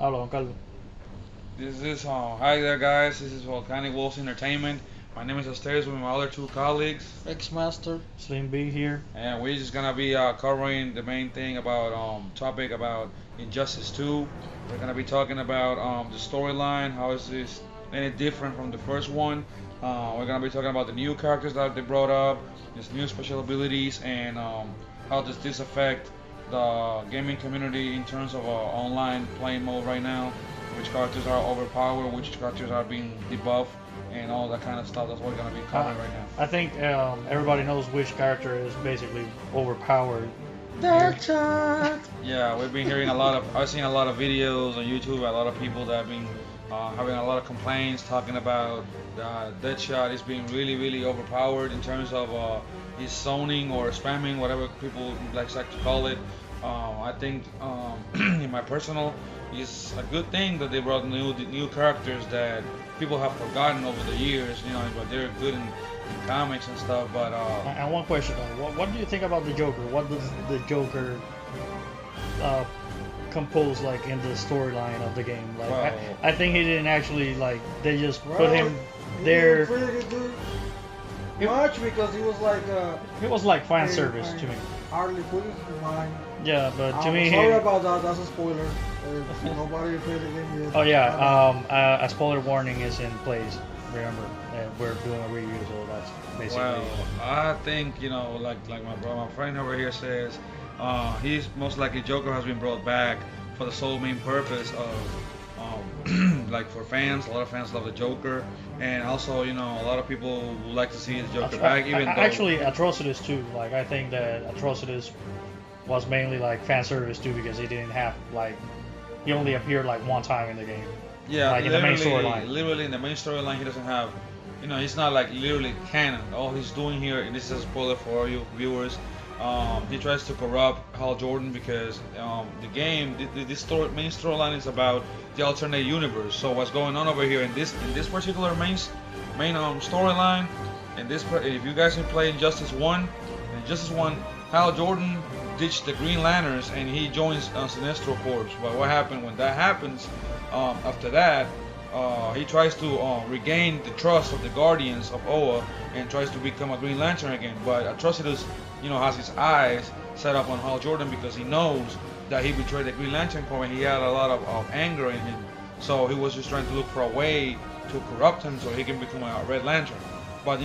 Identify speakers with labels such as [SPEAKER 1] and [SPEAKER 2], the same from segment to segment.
[SPEAKER 1] Habla, Juan Carlos.
[SPEAKER 2] This is hi there, guys. This is Volcanic Wolves Entertainment. My name is Asteris with my other two colleagues,
[SPEAKER 3] X-Master.
[SPEAKER 1] Slim B here.
[SPEAKER 2] and we're just gonna be covering the main thing about topic about Injustice 2. We're gonna be talking about the storyline. How is this any different from the first one? We're gonna be talking about the new characters that they brought up, these new special abilities, and how does this affect the gaming community in terms of online playing mode right now? Which characters are overpowered, which characters are being debuffed, and all that kind of stuff. That's what we're gonna be
[SPEAKER 1] Uh,
[SPEAKER 2] covering right now.
[SPEAKER 1] I think everybody knows which character is basically overpowered.
[SPEAKER 3] Deadshot.
[SPEAKER 2] Yeah, we've been hearing a lot of. I've seen a lot of videos on YouTube. A lot of people that have been having a lot of complaints talking about Deadshot is being really, really overpowered in terms of his zoning or spamming, whatever people like to call it. I think, in my personal, it's a good thing that they brought new characters that people have forgotten over the years. You know, but they're good in comics and stuff. But
[SPEAKER 1] And one question though, what do you think about the Joker? What does the Joker uh, compose like in the storyline of the game? Like,
[SPEAKER 2] well,
[SPEAKER 1] I think he didn't actually like. They just
[SPEAKER 3] Well,
[SPEAKER 1] put him
[SPEAKER 3] he
[SPEAKER 1] there.
[SPEAKER 3] didn't really do much because he was like
[SPEAKER 1] It was like fan
[SPEAKER 3] a-
[SPEAKER 1] service
[SPEAKER 3] a
[SPEAKER 1] to me.
[SPEAKER 3] Harley Quinn in mind.
[SPEAKER 1] Yeah, but to
[SPEAKER 3] I'm
[SPEAKER 1] me,
[SPEAKER 3] sorry about that. That's a spoiler. Nobody played the game yet.
[SPEAKER 1] oh yeah, a spoiler warning is in place. Remember, we're doing a review, so that's basically.
[SPEAKER 2] well, I think like my friend over here says, he's most likely Joker has been brought back for the sole main purpose of, like for fans. A lot of fans love the Joker, and also a lot of people would like to see the Joker back, even though
[SPEAKER 1] Actually, Atrocitus too. Like I think that Atrocitus was mainly like fan service too because he didn't have like he only appeared like one time in the game.
[SPEAKER 2] yeah,
[SPEAKER 1] like in the main storyline.
[SPEAKER 2] literally in the main storyline, he doesn't have. He's not like literally canon. All he's doing here, and this is a spoiler for all you viewers, he tries to corrupt Hal Jordan because the game, this main storyline is about the alternate universe. So what's going on over here in this particular main storyline, if you guys can play in Justice 1, Hal Jordan ditched the Green Lanterns and he joins Sinestro Corps. But what happened when that happens? After that, he tries to regain the trust of the Guardians of Oa and tries to become a Green Lantern again. But Atrocitus, has his eyes set up on Hal Jordan because he knows that he betrayed the Green Lantern Corps and he had a lot of anger in him. So he was just trying to look for a way to corrupt him so he can become a Red Lantern. But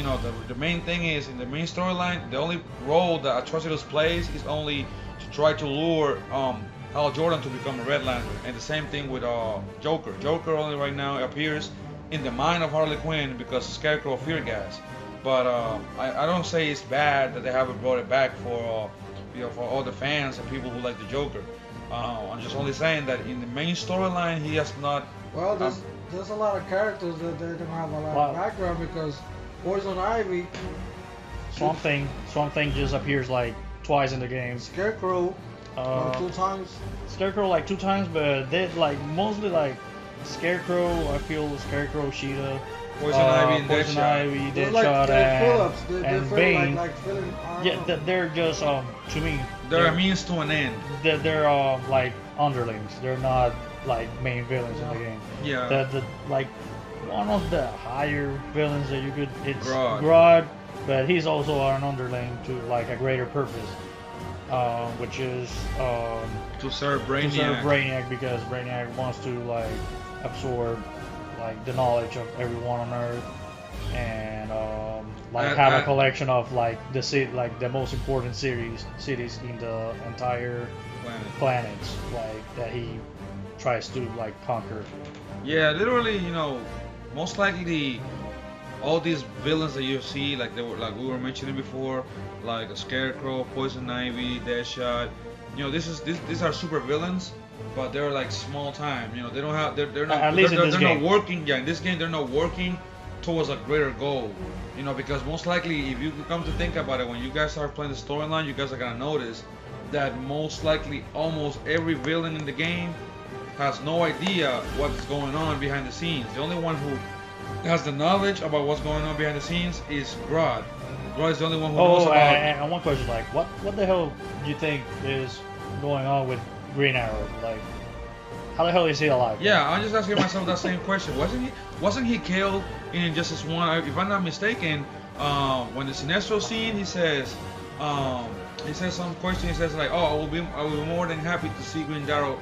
[SPEAKER 2] the main thing is in the main storyline, the only role that Atrocitus plays is only to try to lure Hal Jordan to become a Red Lantern. And the same thing with Joker. Joker only right now appears in the mind of Harley Quinn because Scarecrow fear gas. But I don't say it's bad that they haven't brought it back for all the fans and people who like the Joker. I'm just only saying that in the main storyline he has not.
[SPEAKER 3] Well, there's a lot of characters that they don't have a lot
[SPEAKER 1] Wow.
[SPEAKER 3] of background because Poison Ivy,
[SPEAKER 1] Swamp Thing just appears like twice in the game.
[SPEAKER 3] Scarecrow,
[SPEAKER 1] Uh,
[SPEAKER 3] 2 times.
[SPEAKER 1] Scarecrow like 2 times, but they like mostly like Scarecrow. I feel Scarecrow, Sheeta,
[SPEAKER 2] Poison Ivy and
[SPEAKER 1] Poison
[SPEAKER 2] Deadshot.
[SPEAKER 1] Ivy,
[SPEAKER 3] They're
[SPEAKER 1] Deadshot,
[SPEAKER 3] like Phillips. They
[SPEAKER 1] and
[SPEAKER 3] feel
[SPEAKER 1] Bane.
[SPEAKER 3] like filling. I don't
[SPEAKER 1] Yeah,
[SPEAKER 3] know.
[SPEAKER 1] they're just to me
[SPEAKER 2] They're a means to an end.
[SPEAKER 1] they're like underlings. They're not like main villains in the game.
[SPEAKER 2] Yeah.
[SPEAKER 1] The like one of the higher villains that you could it's
[SPEAKER 2] Grodd.
[SPEAKER 1] Grodd, but he's also an underling to like a greater purpose, which is
[SPEAKER 2] To serve
[SPEAKER 1] to serve
[SPEAKER 2] Brainiac.
[SPEAKER 1] Brainiac because Brainiac wants to like absorb like the knowledge of everyone on Earth and like have a collection of like like the most important cities in the entire
[SPEAKER 2] Planet.
[SPEAKER 1] planets like that he tries to like conquer.
[SPEAKER 2] Yeah, literally, most likely all these villains that you see, like we were mentioning before, like a Scarecrow, Poison Ivy, Deadshot. These are super villains, but they're like small time. They don't have they're not
[SPEAKER 1] At least in this
[SPEAKER 2] they're
[SPEAKER 1] game.
[SPEAKER 2] not working. Yeah, in this game they're not working towards a greater goal. Because most likely, if you come to think about it, when you guys start playing the storyline, you guys are gonna notice that most likely almost every villain in the game has no idea what's going on behind the scenes. The only one who has the knowledge about what's going on behind the scenes is Grodd. Grodd is the only one who knows
[SPEAKER 1] Oh,
[SPEAKER 2] about.
[SPEAKER 1] and one question, like, what the hell do you think is going on with Green Arrow? Like, How the hell is he alive?
[SPEAKER 2] Yeah, I'm just asking myself that same question. Wasn't he killed in Injustice 1? If I'm not mistaken, when the Sinestro scene, he says some question. He says like, "Oh, I will be more than happy to see Green Arrow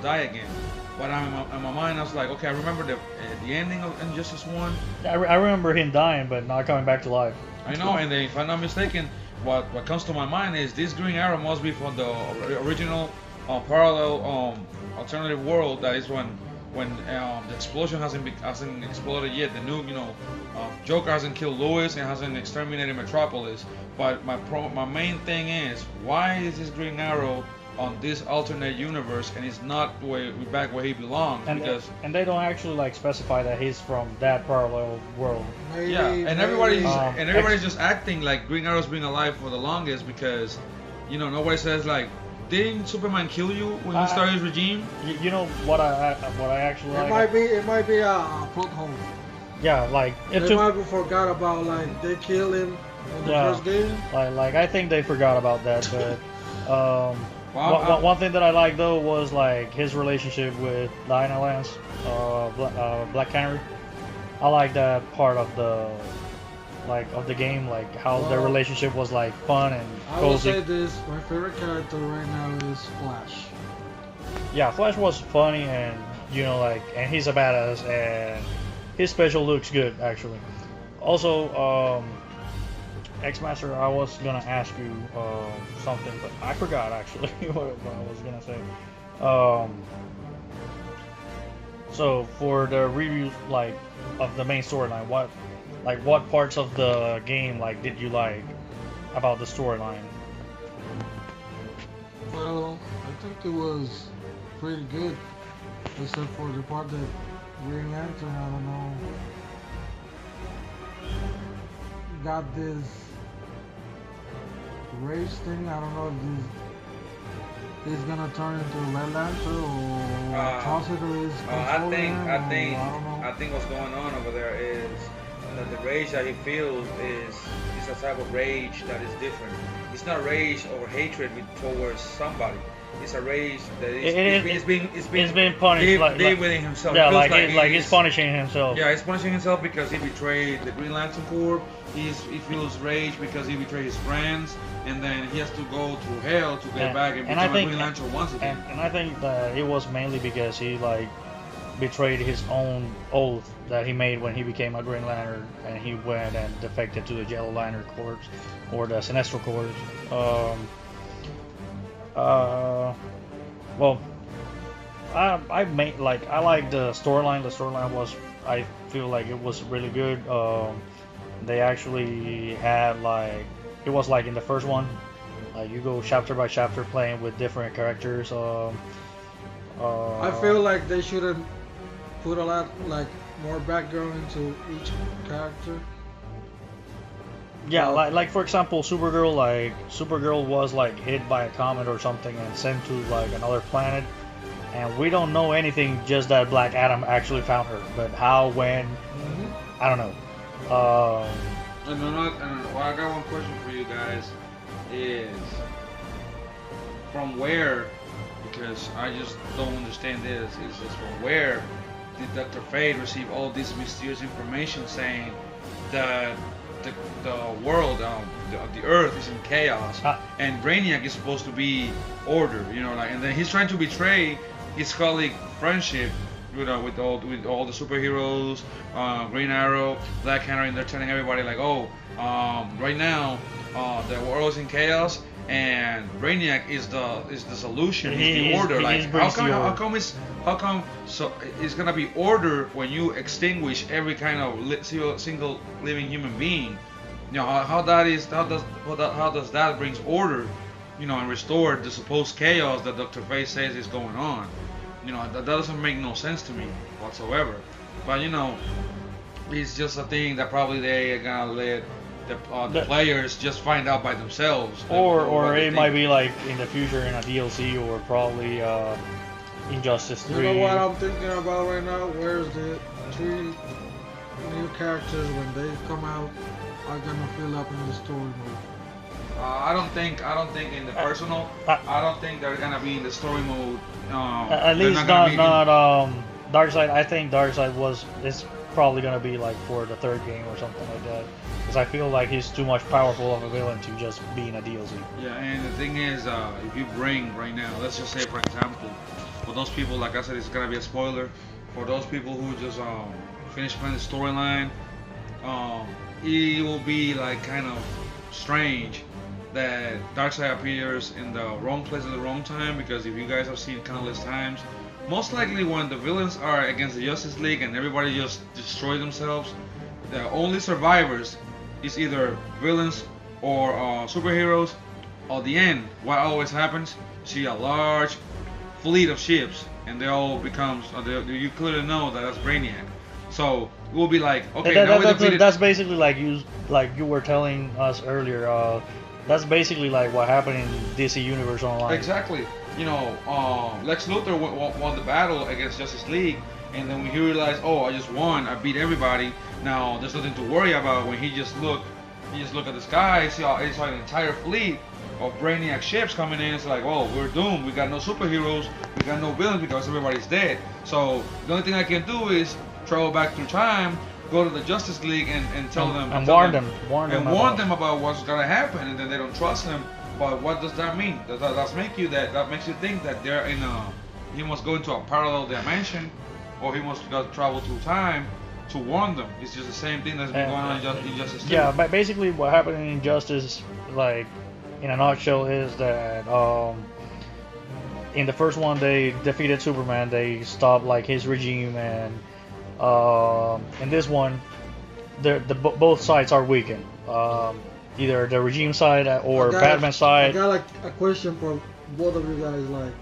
[SPEAKER 2] die again." But in my mind, I was like, okay, I remember the ending of Injustice 1.
[SPEAKER 1] I remember him dying, but not coming back to life.
[SPEAKER 2] I know, and then if I'm not mistaken, what comes to my mind is this Green Arrow must be from the original parallel alternative world. That is when the explosion hasn't exploded yet. The new Joker hasn't killed Lois and hasn't exterminated Metropolis. But my main thing is, why is this Green Arrow on this alternate universe and he's not back where he belongs?
[SPEAKER 1] And they don't actually like specify that he's from that parallel world.
[SPEAKER 2] And everybody's just acting like Green Arrow's been alive for the longest because nobody says like, didn't Superman kill you when he started his regime?
[SPEAKER 1] You know what I actually like?
[SPEAKER 3] It might be a plot hole.
[SPEAKER 1] Yeah, like
[SPEAKER 3] they might have forgot about like they killed him in the first game.
[SPEAKER 1] Like I think they forgot about that, but one thing that I like though was like his relationship with Diana Lance, Black Canary. I like that part of the game, like how their relationship was like fun and cozy.
[SPEAKER 3] I will say this: my favorite character right now is Flash.
[SPEAKER 1] Yeah, Flash was funny and and he's a badass and his special looks good actually. Also, X-Master, I was gonna ask you something, but I forgot actually what I was gonna say. So for the review of the main storyline, what parts of the game did you like about the storyline?
[SPEAKER 3] Well, I think it was pretty good, except for the part that Green Lantern, I don't know, got this rage thing. I don't know if he's gonna turn into a Red Lantern or Atrocity is controlling him.
[SPEAKER 2] I think what's going on over there is that the rage that he feels is a type of rage that is different. It's not rage or hatred towards somebody. It's a rage that it's being
[SPEAKER 1] punished
[SPEAKER 2] within himself.
[SPEAKER 1] Yeah, he's punishing himself.
[SPEAKER 2] Yeah, he's punishing himself because he betrayed the Green Lantern Corps. He feels rage because he betrayed his friends, and then he has to go through hell to get back and become a Green Lantern once again.
[SPEAKER 1] And I think that it was mainly because he betrayed his own oath that he made when he became a Green Lantern, and he went and defected to the Yellow Lantern Corps or the Sinestro Corps. Well, I like the storyline. The storyline was, I feel like it was really good. They actually had it was like in the first one, you go chapter by chapter playing with different characters.
[SPEAKER 3] I feel like they should have put a lot more background into each character.
[SPEAKER 1] Yeah, like for example, Supergirl was hit by a comet or something and sent to another planet, and we don't know anything. Just that Black Adam actually found her, but how, when, I don't know.
[SPEAKER 2] I got one question for you guys: is from where? Because I just don't understand this. Is this from where did Dr. Fate receive all this mysterious information saying that the world, the Earth is in chaos, and Brainiac is supposed to be order, and then he's trying to betray his colleague friendship, with all the superheroes, Green Arrow, Black Canary, and they're telling everybody right now, the world is in chaos, and Brainiac is the solution, he's the order. How come it's gonna be order when you extinguish every kind of single living human being? How does that brings order, and restore the supposed chaos that Dr. Fate says is going on? That doesn't make no sense to me whatsoever. But it's just a thing that probably they are gonna let the players just find out by themselves.
[SPEAKER 1] Or it might be in the future in a DLC, or probably Injustice 3.
[SPEAKER 3] You know what I'm thinking about right now? Where's the 3 new characters when they come out are gonna fill up in the story mode?
[SPEAKER 2] I don't think in the personal. I don't think they're gonna be in the story mode.
[SPEAKER 1] At least not Darkseid. I think Darkseid is probably gonna be like for the third game or something like that. Because I feel like he's too much powerful of a villain to just be in a DLC.
[SPEAKER 2] Yeah, and the thing is, if you bring right now, let's just say for example, for those people, like I said, it's gonna be a spoiler. For those people who just finish playing the storyline, it will be like kind of strange that Darkseid appears in the wrong place at the wrong time, because if you guys have seen countless times, most likely when the villains are against the Justice League and everybody just destroy themselves, the only survivors is either villains or superheroes. At the end, what always happens, you see a large fleet of ships and they all becomes, you clearly know that that's Brainiac. So it will be like, okay,
[SPEAKER 1] that's basically like you were telling us earlier. That's basically like what happened in DC Universe Online.
[SPEAKER 2] Exactly. You know, Lex Luthor won the battle against Justice League, and then when he realized, oh, I just won, I beat everybody. Now there's nothing to worry about. When he just looked at the sky, he saw an entire fleet of Brainiac ships coming in. It's like, oh, we're doomed. We got no superheroes. We got no villains because everybody's dead. So the only thing I can do is travel back through time, go to the Justice League and tell them
[SPEAKER 1] and warn them
[SPEAKER 2] about what's gonna happen, and then they don't trust him. But what does that mean? That makes you think that they're in he must go into a parallel dimension, or he must travel through time to warn them. It's just the same thing that's been going on in Justice League.
[SPEAKER 1] Yeah, but basically what happened in Injustice, like in a nutshell, is that in the first one they defeated Superman, they stopped like his regime, and in this one, both sides are weakened. Either the regime side or Batman side.
[SPEAKER 3] I got like a question for both of you guys. Like,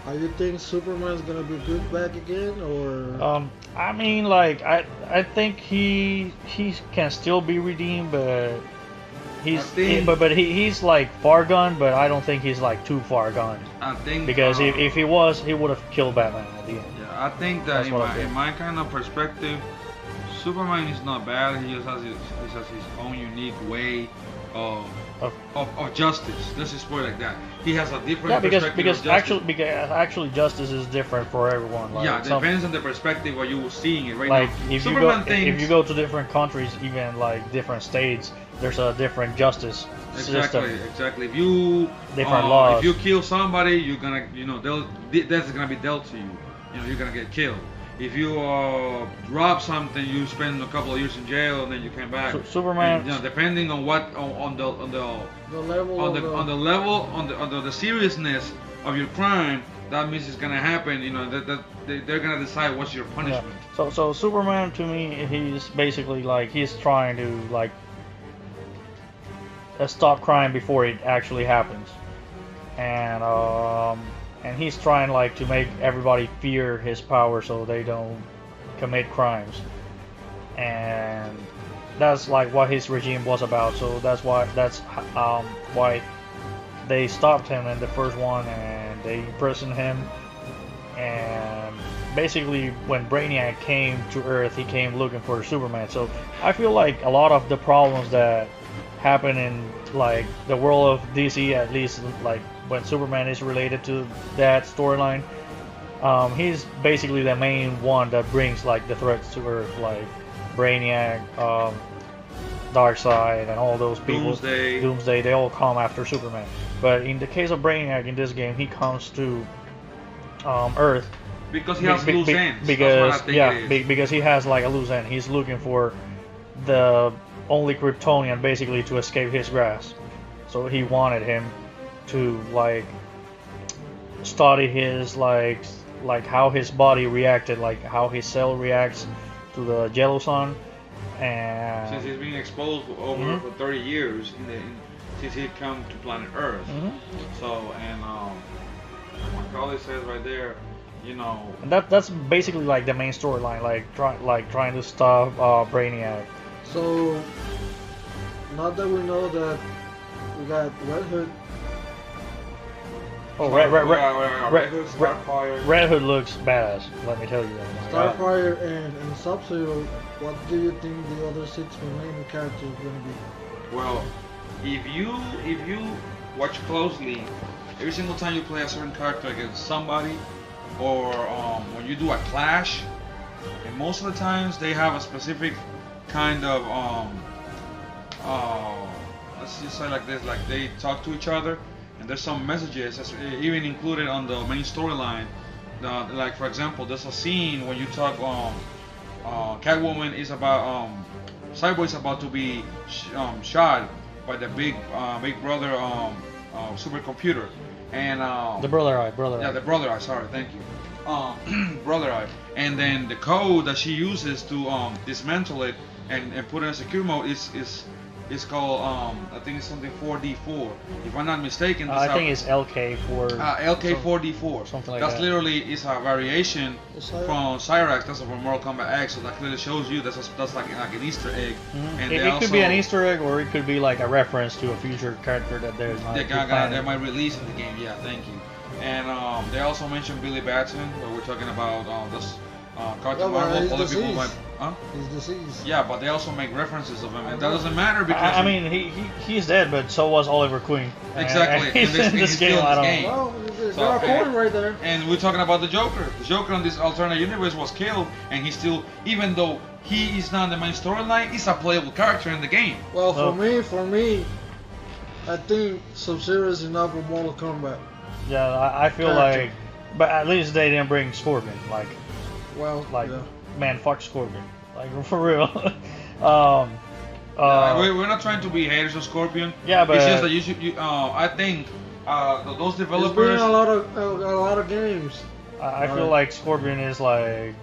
[SPEAKER 3] are you think Superman's gonna be good back again, or?
[SPEAKER 1] I mean, like I think he can still be redeemed, but he's like far gone. But I don't think he's like too far gone.
[SPEAKER 2] I think
[SPEAKER 1] because if he was, he would have killed Batman at the end.
[SPEAKER 2] Yeah, I think that in my kind of perspective, Superman is not bad. He just has his own unique way of justice. Let's just put it like that. He has a different perspective
[SPEAKER 1] because
[SPEAKER 2] of justice.
[SPEAKER 1] actually justice is different for everyone. Like,
[SPEAKER 2] yeah, it depends on the perspective where you're seeing it right
[SPEAKER 1] like
[SPEAKER 2] now.
[SPEAKER 1] If you go to different countries, even like different states, there's a different justice system.
[SPEAKER 2] Exactly. If you
[SPEAKER 1] different laws.
[SPEAKER 2] If you kill somebody, you're gonna, that's gonna be dealt to you. You're gonna get killed. If you rob something, you spend a couple of years in jail, and then you come back.
[SPEAKER 1] Superman.
[SPEAKER 2] And, depending on what on the seriousness of your crime, that means it's gonna happen. That they're gonna decide what's your punishment.
[SPEAKER 1] Yeah. So Superman, to me, he's basically like he's trying to like stop crime before it actually happens, and he's trying like to make everybody fear his power so they don't commit crimes, and that's like what his regime was about. So that's why they stopped him in the first one, and they imprisoned him. And basically when Brainiac came to Earth, he came looking for Superman. So I feel like a lot of the problems that happen in like the world of DC, at least like when Superman is related to that storyline, he's basically the main one that brings like the threats to Earth, like Brainiac, Darkseid, and all those people. Doomsday, they all come after Superman. But in the case of Brainiac in this game, he comes to Earth
[SPEAKER 2] because he has loose ends.
[SPEAKER 1] Because he has like a loose end. He's looking for the only Kryptonian basically to escape his grasp. So he wanted him to like study his like how his body reacted, like how his cell reacts to the yellow sun. And
[SPEAKER 2] since he's been exposed over for 30 years since he come to planet Earth. So and Macaulay says right there,
[SPEAKER 1] and that's basically like the main storyline, like trying to stop Brainiac.
[SPEAKER 3] So now that we know that we got Red Hood.
[SPEAKER 1] Oh, Red Hood looks badass. Let me tell you that.
[SPEAKER 3] Starfire and Sub-Zero. What do you think the other 6 remaining characters are gonna be?
[SPEAKER 2] Well, if you watch closely, every single time you play a certain character against somebody, or when you do a clash, and most of the times they have a specific kind of let's just say like this, like they talk to each other, and there's some messages that's even included on the main storyline. Like for example, there's a scene when you talk Catwoman is about Cyborg is about to be shot by the big brother supercomputer, and
[SPEAKER 1] the Brother Eye,
[SPEAKER 2] yeah, the Brother Eye. Sorry, thank you, Brother Eye. And then the code that she uses to dismantle it and put it in secure mode is called I think it's something 4D4. If I'm not mistaken,
[SPEAKER 1] I think it's LK4.
[SPEAKER 2] LK4D4.
[SPEAKER 1] Something like
[SPEAKER 2] that's
[SPEAKER 1] that.
[SPEAKER 2] literally is a variation from Cyrax. That's from Mortal Kombat X. So that clearly shows you that's like an Easter egg.
[SPEAKER 1] Mm-hmm.
[SPEAKER 2] And
[SPEAKER 1] it could be an Easter egg, or it could be like a reference to a future character that they're not.
[SPEAKER 2] They might release in the game. Yeah, thank you. And they also mentioned Billy Batson, where we're talking about this. Captain Marvel, other people might,
[SPEAKER 3] He's deceased.
[SPEAKER 2] Yeah, but they also make references of him, and that doesn't matter because
[SPEAKER 1] I mean he's dead, but so was Oliver Queen.
[SPEAKER 2] Exactly.
[SPEAKER 1] He's in this game. I don't know.
[SPEAKER 3] Well, there's a coin right there.
[SPEAKER 2] And we're talking about the Joker. The Joker in this alternate universe was killed, and he still, even though he is not in the main storyline, he's a playable character in the game.
[SPEAKER 3] Well, for me, I think Sub-Zero is enough for Mortal Kombat.
[SPEAKER 1] Yeah, I feel like, but at least they didn't bring Scorpion. Man, fuck Scorpion. Like for real.
[SPEAKER 2] We're not trying to be haters of Scorpion.
[SPEAKER 1] Yeah, but
[SPEAKER 2] it's just that you should. I think those developers.
[SPEAKER 3] There's been a lot of games.
[SPEAKER 1] I feel like Scorpion is like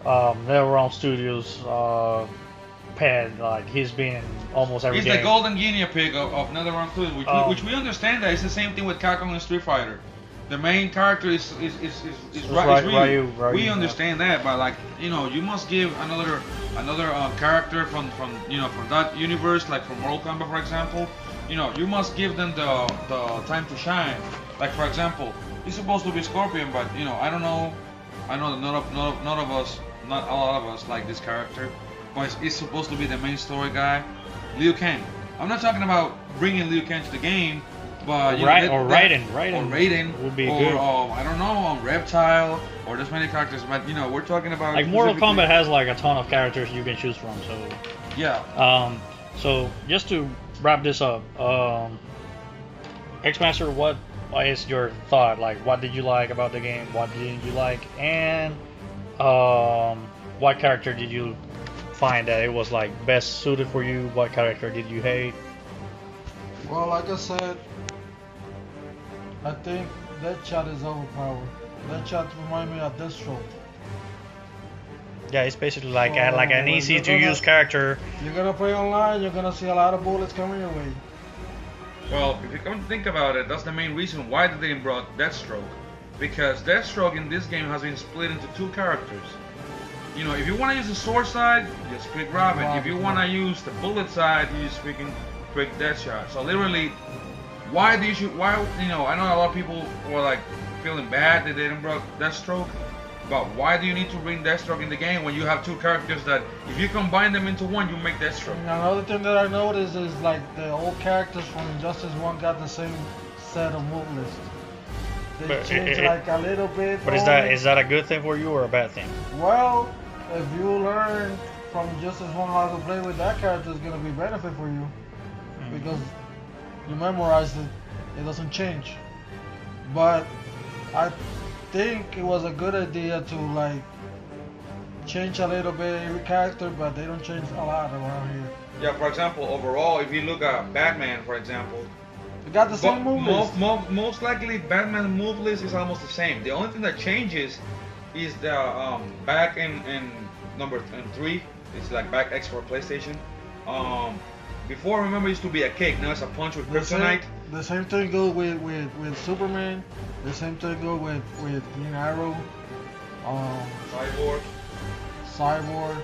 [SPEAKER 1] NetherRealm Studios pet. Like he's been almost every game.
[SPEAKER 2] He's the golden guinea pig of NetherRealm Studios, which we understand that it's the same thing with Capcom and Street Fighter. The main character is Ryu. We understand that, but like you must give another character from that universe, like from Mortal Kombat, for example. You must give them the time to shine. Like for example, he's supposed to be Scorpion, but I don't know. I know that not a lot of us like this character, but he's supposed to be the main story guy. Liu Kang. I'm not talking about bringing Liu Kang to the game. But Raiden
[SPEAKER 1] would be
[SPEAKER 2] or,
[SPEAKER 1] good.
[SPEAKER 2] I don't know, Reptile, or there's many characters, but we're talking about
[SPEAKER 1] like Mortal Kombat has like a ton of characters you can choose from. So
[SPEAKER 2] yeah.
[SPEAKER 1] So just to wrap this up, X-Master, what is your thought? Like, what did you like about the game? What didn't you like? And what character did you find that it was like best suited for you? What character did you hate?
[SPEAKER 3] Well, like I said, I think Deadshot is overpowered. Deadshot reminds me of Deathstroke.
[SPEAKER 1] Yeah, it's basically like an easy to use character.
[SPEAKER 3] You're gonna play online, you're gonna see a lot of bullets coming your way.
[SPEAKER 2] Well, if you come to think about it, that's the main reason why they didn't brought Deathstroke. Because Deathstroke in this game has been split into two characters. If you want to use the sword side, you just pick Robin. If you want to use the bullet side, you just pick Deathshot. So literally, I know a lot of people were like feeling bad that they didn't bring Deathstroke, but why do you need to bring Deathstroke in the game when you have two characters that if you combine them into one, you make Deathstroke?
[SPEAKER 3] Another thing that I noticed is like the old characters from Injustice 1 got the same set of move list. They changed like a little bit.
[SPEAKER 1] But is that a good thing for you or a bad thing?
[SPEAKER 3] Well, if you learn from Injustice 1 how to play with that character, it's gonna be benefit for you. Because you memorize it, it doesn't change. But I think it was a good idea to like change a little bit every character, but they don't change a lot around here.
[SPEAKER 2] Yeah, for example, overall, if you look at Batman, for example,
[SPEAKER 3] they got the same move list.
[SPEAKER 2] Most likely, Batman's move list is almost the same. The only thing that changes is the back in number 3. It's like back X for PlayStation. Before, remember, it used to be a kick. Now it's a punch with kryptonite.
[SPEAKER 3] The same thing goes with Superman. The same thing goes with Green Arrow. Cyborg.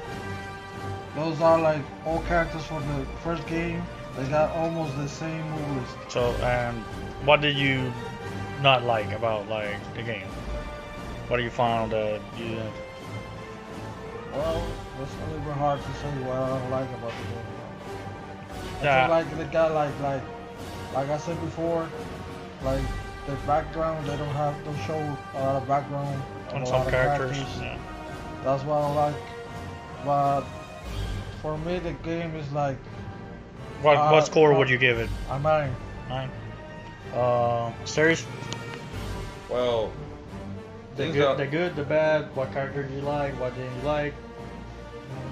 [SPEAKER 3] Those are like all characters from the first game. They got almost the same move list.
[SPEAKER 1] So, what did you not like about like the game? What do you found that you didn't?
[SPEAKER 3] Well, it's a little bit hard to say what I don't like about the game. I feel like they got like I said before, like the background they don't show a lot of background
[SPEAKER 1] on
[SPEAKER 3] a
[SPEAKER 1] some
[SPEAKER 3] lot of
[SPEAKER 1] characters. Yeah.
[SPEAKER 3] That's what I like. But for me, the game is like
[SPEAKER 1] What score would you give it?
[SPEAKER 3] a 9.
[SPEAKER 1] 9. Series?
[SPEAKER 2] Well,
[SPEAKER 1] The
[SPEAKER 2] things
[SPEAKER 1] good,
[SPEAKER 2] that-
[SPEAKER 1] the good, the bad. What character do you like? What didn't you like?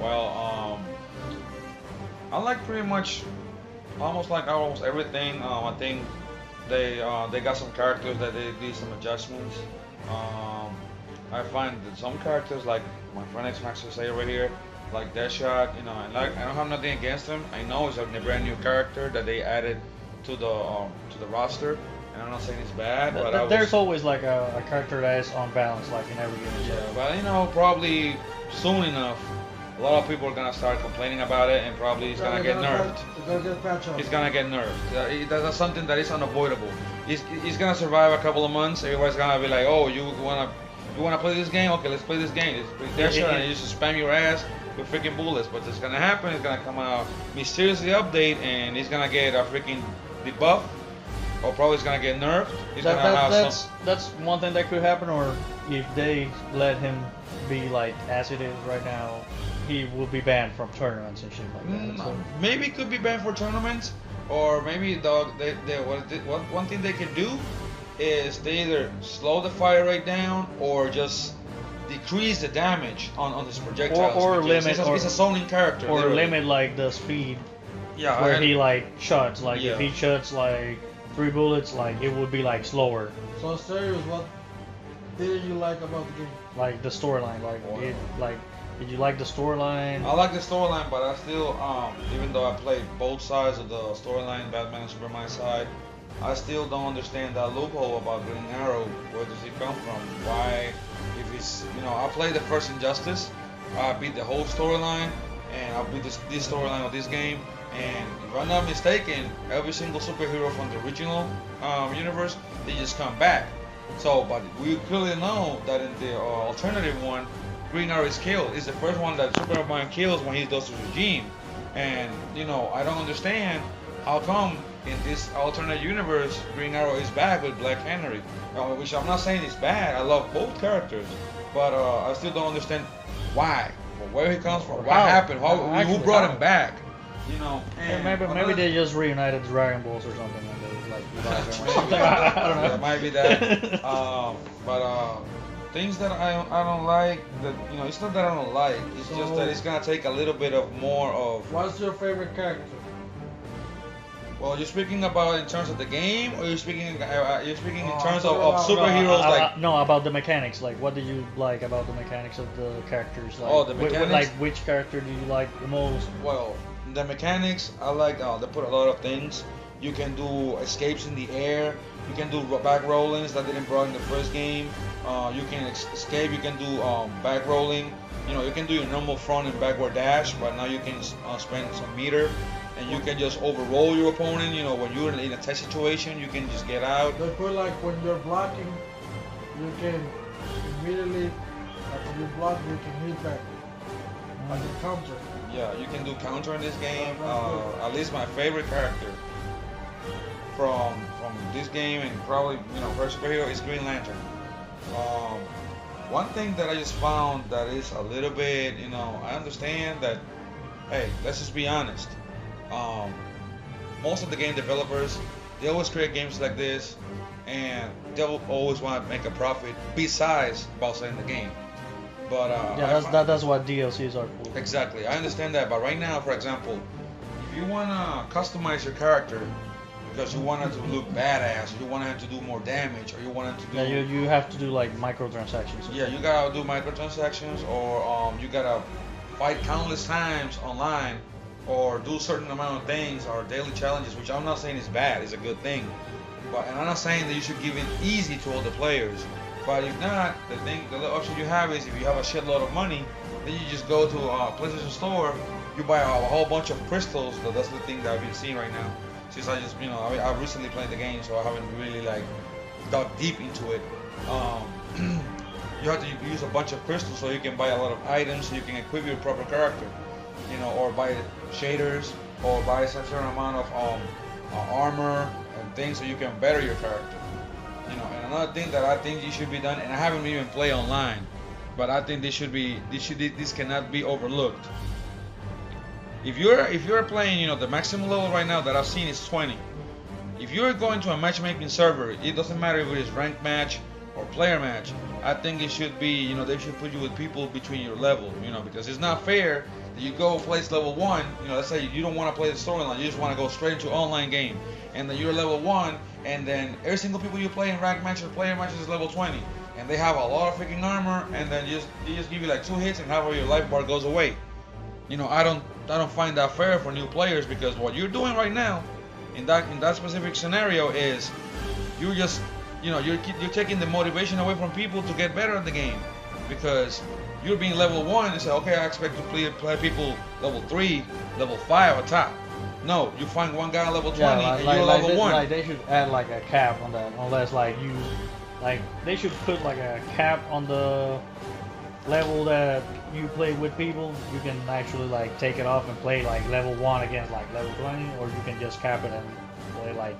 [SPEAKER 2] well, I like pretty much almost everything. I think they got some characters that they did some adjustments. I find that some characters, like my friend X Max will say over here, like Deadshot, I don't have nothing against him. I know it's a brand new character that they added to the roster, and I'm not saying it's bad, but
[SPEAKER 1] There's always like a character that is unbalanced, like in every game.
[SPEAKER 2] yeah, but probably soon enough, a lot of people are gonna start complaining about it, and probably it's gonna get nerfed.
[SPEAKER 3] It's gonna get patched up.
[SPEAKER 2] It's gonna get nerfed. That's something that is unavoidable. It's gonna survive a couple of months. Everybody's gonna be like, oh, you wanna play this game? Okay, let's play this game. Let's play Deadshot, and you just spam your ass with freaking bullets. But it's gonna happen. It's gonna come out mysteriously update, and it's gonna get a freaking debuff, or probably it's gonna get nerfed. It's gonna have
[SPEAKER 1] That's one thing that could happen, or if they let him be like as it is right now, he will be banned from tournaments and shit like that. So,
[SPEAKER 2] maybe it could be banned for tournaments, or maybe one thing they can do is they either slow the fire rate down or just decrease the damage on his projectiles.
[SPEAKER 1] Or
[SPEAKER 2] because
[SPEAKER 1] limit,
[SPEAKER 2] it's a zoning character.
[SPEAKER 1] or
[SPEAKER 2] literally.
[SPEAKER 1] limit like the speed
[SPEAKER 2] Yeah,
[SPEAKER 1] where he like shots. Like
[SPEAKER 2] Yeah.
[SPEAKER 1] if he shots like 3 bullets, like it would be like slower.
[SPEAKER 3] So serious, what did you like about the game?
[SPEAKER 1] Like the storyline, did you like the storyline?
[SPEAKER 2] I like the storyline, but I still, even though I played both sides of the storyline, Batman and Superman side, I still don't understand that loophole about Green Arrow. Where does he come from? Why? If he's, I played the first Injustice, I beat the whole storyline, and I beat this storyline of this game. And if I'm not mistaken, every single superhero from the original universe, they just come back. So, but we clearly know that in the alternative one, Green Arrow is killed. It's the first one that Superman kills when he does his regime. And, I don't understand how come in this alternate universe, Green Arrow is back with Black Canary. Which I'm not saying is bad. I love both characters. But I still don't understand why. Where he comes from. What happened. Who brought him back.
[SPEAKER 1] Maybe they just reunited Dragon Balls or something like that. Like, I don't know.
[SPEAKER 2] Yeah, it might be that. But things that I don't like, that it's not that I don't like. It's just that it's gonna take a little bit of more of.
[SPEAKER 3] What's your favorite character?
[SPEAKER 2] Well, you're speaking about in terms of the game, or you're speaking in terms of superheroes
[SPEAKER 1] no, about the mechanics. Like, what did you like about the mechanics of the characters? Like,
[SPEAKER 2] the mechanics.
[SPEAKER 1] Which character do you like the most?
[SPEAKER 2] Well, the mechanics, I like. They put a lot of things. You can do escapes in the air. You can do back rollings that didn't brought in the first game. You can escape. You can do back rolling. You can do your normal front and backward dash, but now you can spend some meter, and you can just overroll your opponent. When you're in a tight situation, you can just get out.
[SPEAKER 3] They put like when you're blocking, you can immediately after you block, you can hit back like a counter.
[SPEAKER 2] Yeah, you can do counter in this game. At least my favorite character from this game, and probably first superhero, is Green Lantern. One thing that I just found that is a little bit, I understand that. Hey, let's just be honest. Most of the game developers, they always create games like this, and they'll always want to make a profit besides about selling the game. But
[SPEAKER 1] that's what DLCs are for.
[SPEAKER 2] Exactly, I understand that. But right now, for example, if you wanna customize your character because you want him to look badass, or you want him to do more damage, or you want him to do
[SPEAKER 1] you have to do like microtransactions.
[SPEAKER 2] Yeah, you gotta do microtransactions, or you gotta fight countless times online, or do a certain amount of things, or daily challenges, which I'm not saying is bad, it's a good thing. And I'm not saying that you should give it easy to all the players. But if not, the option you have is, if you have a shitload of money, then you just go to a PlayStation Store, you buy a whole bunch of crystals. That's the thing that I've been seeing right now. Since I just, I've recently played the game, so I haven't really dug deep into it. You have to use a bunch of crystals so you can buy a lot of items, so you can equip your proper character, or buy shaders, or buy a certain amount of armor and things so you can better your character. And another thing that I think you should be done, and I haven't even played online, but I think this cannot be overlooked. If you're playing, the maximum level right now that I've seen is 20. If you're going to a matchmaking server, it doesn't matter if it is ranked match or player match. I think it should be, they should put you with people between your level, because it's not fair that you go place level 1, let's say you don't want to play the storyline, you just want to go straight into online game, and then you're level 1, and then every single people you play in ranked matches or player matches is level 20, and they have a lot of freaking armor, and then they just give you like 2 hits and half of your life bar goes away. I don't find that fair for new players, because what you're doing right now in that specific scenario is you're just you're taking the motivation away from people to get better at the game, because you're being level 1 and say, okay, I expect to play people level 3, level 5 at top. No, you find one guy level 20 and you're level 1.
[SPEAKER 1] Like they should add like a cap on that, unless they should put like a cap on the level that you play with people. You can actually like take it off and play like level 1 against like level 20, or you can just cap it and play like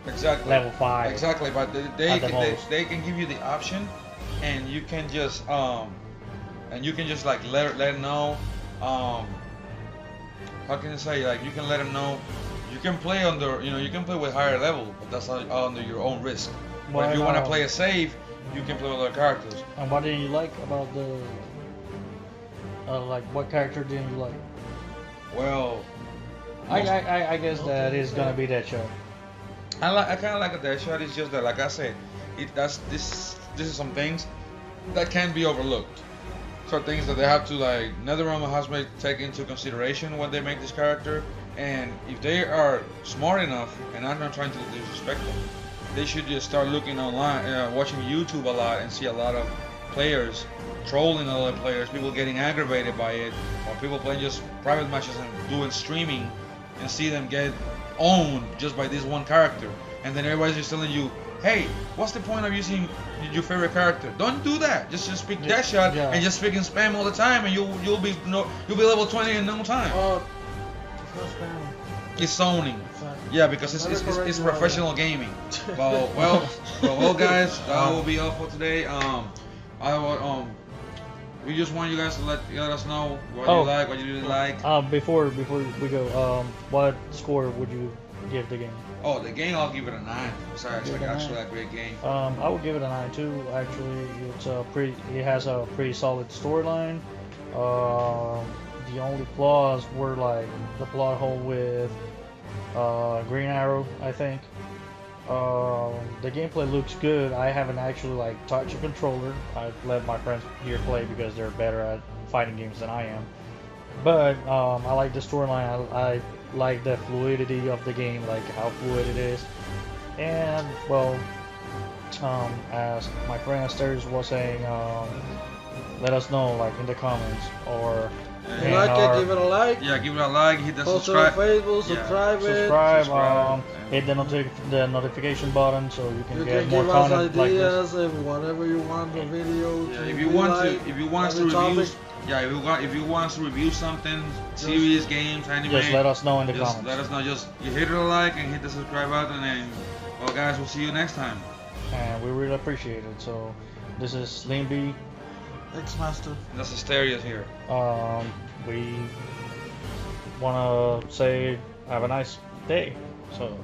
[SPEAKER 1] level 5.
[SPEAKER 2] Exactly, but they can give you the option, and you can just like let them know. How can I say, like, you can let them know you can play you can play with higher level, but that's under your own risk. But if you want to play a save, you can play with other characters.
[SPEAKER 1] And what did you like about the like, what character didn't you like?
[SPEAKER 2] Well,
[SPEAKER 1] I guess that is gonna be Deadshot.
[SPEAKER 2] I kind of like a Deadshot. It's just that, like I said, this is some things that can be overlooked. So things that they have to, like, NetherRealm has to take into consideration when they make this character. And if they are smart enough, and I'm not trying to disrespect them, they should just start looking online, watching YouTube a lot, and see a lot of players trolling other players, people getting aggravated by it, or people playing just private matches and doing streaming, and see them get owned just by this one character. And then everybody's just telling you, hey, what's the point of using your favorite character? Don't do that. Just speak Deadshot and just speak in spam all the time, and you'll be level 20 in no time. It's zoning. Yeah, because it's professional gaming. well, guys, that will be all for today. We just want you guys to let us know what you like, what you didn't like.
[SPEAKER 1] Before we go, what score would you give the game?
[SPEAKER 2] Oh, the game, I'll give it a 9. It's actually a great game.
[SPEAKER 1] I would give it a 9 too. Actually, it has a pretty solid storyline. The only flaws were like the plot hole with Green Arrow, I think. The gameplay looks good. I haven't actually like touched a controller. I've let my friends here play because they're better at fighting games than I am. But I like the storyline. I like the fluidity of the game, like how fluid it is. And well, as my friend Asters was saying, let us know like in the comments, or
[SPEAKER 3] give it a like.
[SPEAKER 2] Yeah, give it a like. Hit the
[SPEAKER 3] post
[SPEAKER 2] subscribe.
[SPEAKER 3] Post it on Facebook.
[SPEAKER 1] Subscribe. Hit the notification button so you can get more content like this.
[SPEAKER 3] Whatever you want the video.
[SPEAKER 2] Yeah, if you want to review. Yeah, if you want us to review something, series, games, anime,
[SPEAKER 1] just let us know in the comments.
[SPEAKER 2] Let us know. Just you hit a like and hit the subscribe button, and well, guys, we'll see you next time.
[SPEAKER 1] And we really appreciate it. So, this is Slim B,
[SPEAKER 3] X-Master.
[SPEAKER 2] That's Asterios here.
[SPEAKER 1] We wanna say have a nice day. So.